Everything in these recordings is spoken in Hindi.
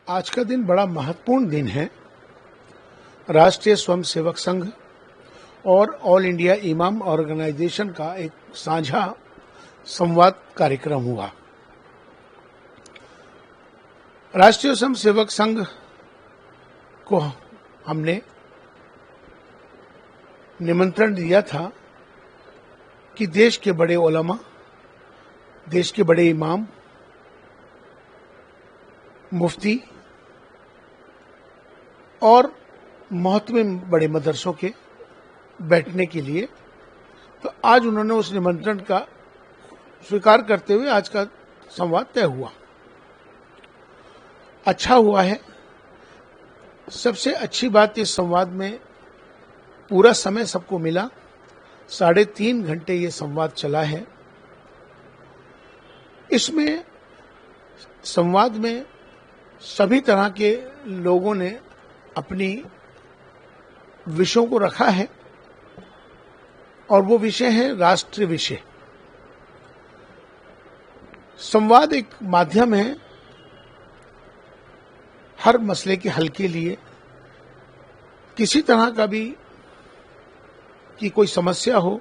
आज का दिन बड़ा महत्वपूर्ण दिन है। राष्ट्रीय स्वयंसेवक संघ और ऑल इंडिया इमाम ऑर्गेनाइजेशन का एक साझा संवाद कार्यक्रम हुआ। राष्ट्रीय स्वयंसेवक संघ को हमने निमंत्रण दिया था कि देश के बड़े उलमा, देश के बड़े इमाम, मुफ्ती और महत्वपूर्ण बड़े मदरसों के बैठने के लिए, तो आज उन्होंने उस निमंत्रण का स्वीकार करते हुए आज का संवाद तय हुआ। अच्छा हुआ है। सबसे अच्छी बात इस संवाद में पूरा समय सबको मिला। 3.5 घंटे ये संवाद चला है। इसमें संवाद में सभी तरह के लोगों ने अपनी विषयों को रखा है और वो विषय है राष्ट्रीय विषय। संवाद एक माध्यम है हर मसले के हल के लिए। किसी तरह का भी कि कोई समस्या हो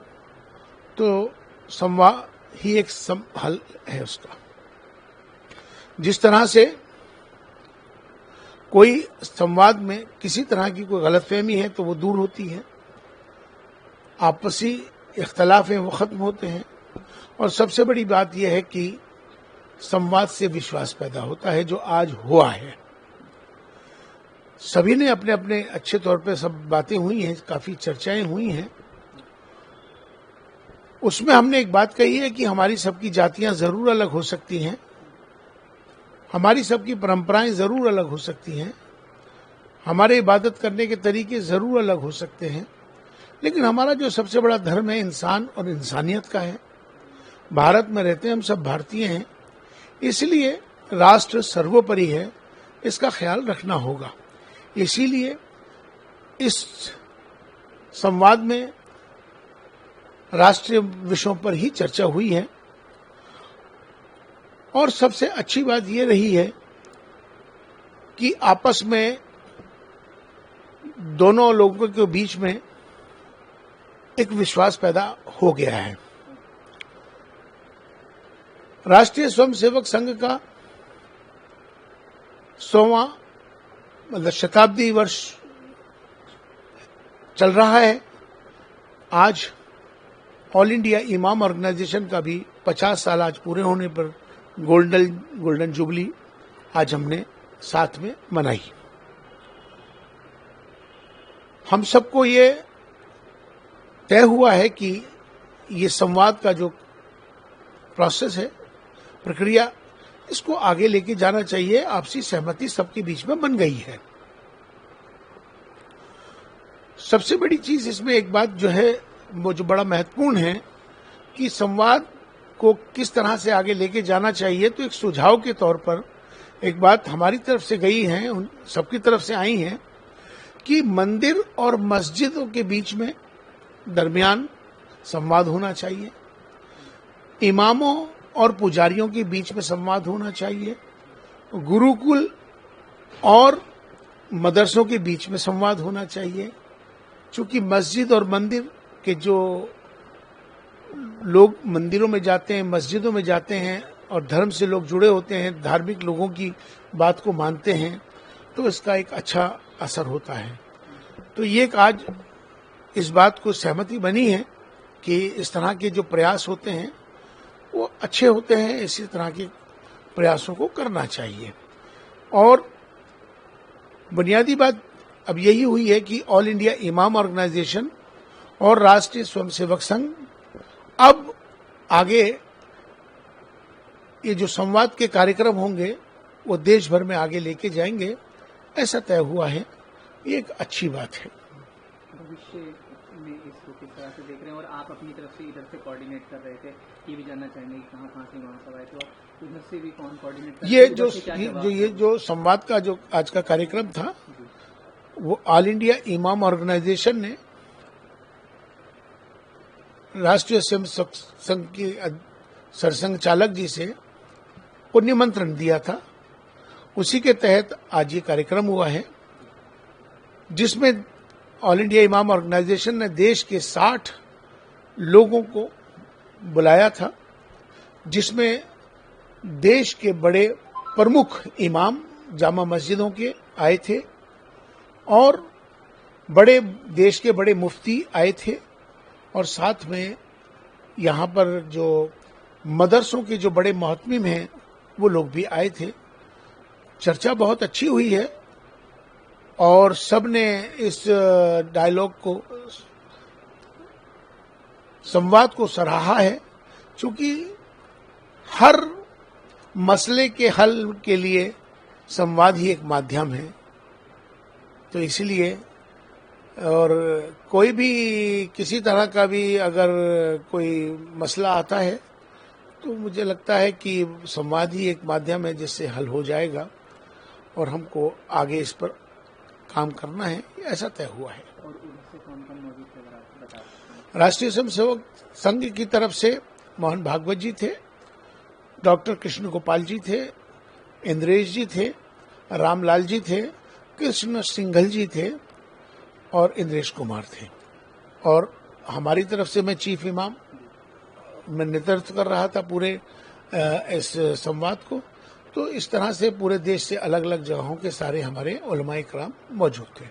तो संवाद ही एक हल है उसका। जिस तरह से कोई संवाद में किसी तरह की कोई गलतफहमी है तो वो दूर होती है, आपसी इख्तलाफ हैं वो खत्म होते हैं, और सबसे बड़ी बात यह है कि संवाद से विश्वास पैदा होता है, जो आज हुआ है। सभी ने अपने अपने अच्छे तौर पे सब बातें हुई हैं, काफी चर्चाएं हुई हैं। उसमें हमने एक बात कही है कि हमारी सबकी जातियां जरूर अलग हो सकती हैं, हमारी सबकी परंपराएं जरूर अलग हो सकती हैं, हमारे इबादत करने के तरीके जरूर अलग हो सकते हैं, लेकिन हमारा जो सबसे बड़ा धर्म है इंसान और इंसानियत का है। भारत में रहते हैं, हम सब भारतीय हैं, इसलिए राष्ट्र सर्वोपरि है, इसका ख्याल रखना होगा। इसीलिए इस संवाद में राष्ट्रीय विषयों पर ही चर्चा हुई है। और सबसे अच्छी बात यह रही है कि आपस में दोनों लोगों के बीच में एक विश्वास पैदा हो गया है। राष्ट्रीय स्वयंसेवक संघ का 100वां मतलब शताब्दी वर्ष चल रहा है। आज ऑल इंडिया इमाम ऑर्गेनाइजेशन का भी 50 साल आज पूरे होने पर गोल्डन जुबली आज हमने साथ में मनाई। हम सबको ये तय हुआ है कि ये संवाद का जो प्रोसेस है, प्रक्रिया, इसको आगे लेके जाना चाहिए। आपसी सहमति सबके बीच में बन गई है। सबसे बड़ी चीज इसमें एक बात जो है वो जो बड़ा महत्वपूर्ण है कि संवाद को किस तरह से आगे लेके जाना चाहिए। तो एक सुझाव के तौर पर एक बात हमारी तरफ से गई है, उन सबकी तरफ से आई है कि मंदिर और मस्जिदों के बीच में दरमियान संवाद होना चाहिए, इमामों और पुजारियों के बीच में संवाद होना चाहिए, गुरुकुल और मदरसों के बीच में संवाद होना चाहिए। चूंकि मस्जिद और मंदिर के जो लोग मंदिरों में जाते हैं, मस्जिदों में जाते हैं और धर्म से लोग जुड़े होते हैं, धार्मिक लोगों की बात को मानते हैं, तो इसका एक अच्छा असर होता है। तो ये आज इस बात को सहमति बनी है कि इस तरह के जो प्रयास होते हैं वो अच्छे होते हैं, इसी तरह के प्रयासों को करना चाहिए। और बुनियादी बात अब यही हुई है कि ऑल इंडिया इमाम ऑर्गेनाइजेशन और राष्ट्रीय स्वयंसेवक संघ अब आगे ये जो संवाद के कार्यक्रम होंगे वो देश भर में आगे लेके जाएंगे, ऐसा तय हुआ है। ये एक अच्छी बात है। भविष्य में इसको किस तरह से देख रहे हैं, और आप अपनी तरफ से इधर से कोऑर्डिनेट कर रहे थे, ये भी जानना चाहेंगे कि कहाँ से वहाँ सब आए, तो उधर से भी कौन कोऑर्डिनेट कर ये जो संवाद का जो आज का कार्यक्रम था वो ऑल इंडिया इमाम ऑर्गेनाइजेशन ने राष्ट्रीय स्वयंसेवक संघ के सरसंघ चालक जी से को निमंत्रण दिया था उसी के तहत आज ये कार्यक्रम हुआ है, जिसमें ऑल इंडिया इमाम ऑर्गेनाइजेशन ने देश के 60 लोगों को बुलाया था, जिसमें देश के बड़े प्रमुख इमाम जामा मस्जिदों के आए थे और देश के बड़े मुफ्ती आए थे, और साथ में यहाँ पर जो मदरसों के जो बड़े मोहतमिम हैं वो लोग भी आए थे। चर्चा बहुत अच्छी हुई है और सब ने इस डायलॉग को, संवाद को सराहा है, क्योंकि हर मसले के हल के लिए संवाद ही एक माध्यम है। तो इसलिए, और कोई भी किसी तरह का भी अगर कोई मसला आता है तो मुझे लगता है कि संवाद ही एक माध्यम है जिससे हल हो जाएगा, और हमको आगे इस पर काम करना है, ऐसा तय हुआ है। और उधर से कौन-कौन मौजूद थे, अगर आप बता सकते हैं? राष्ट्रीय स्वयंसेवक संघ की तरफ से मोहन भागवत जी थे, डॉक्टर कृष्ण गोपाल जी थे, इंद्रेश जी थे, रामलाल जी थे, कृष्ण सिंघल जी थे और इंद्रेश कुमार थे। और हमारी तरफ से मैं चीफ इमाम, मैं नेतृत्व कर रहा था पूरे इस संवाद को। तो इस तरह से पूरे देश से अलग अलग जगहों के सारे हमारे उलमा-ए-किराम मौजूद थे।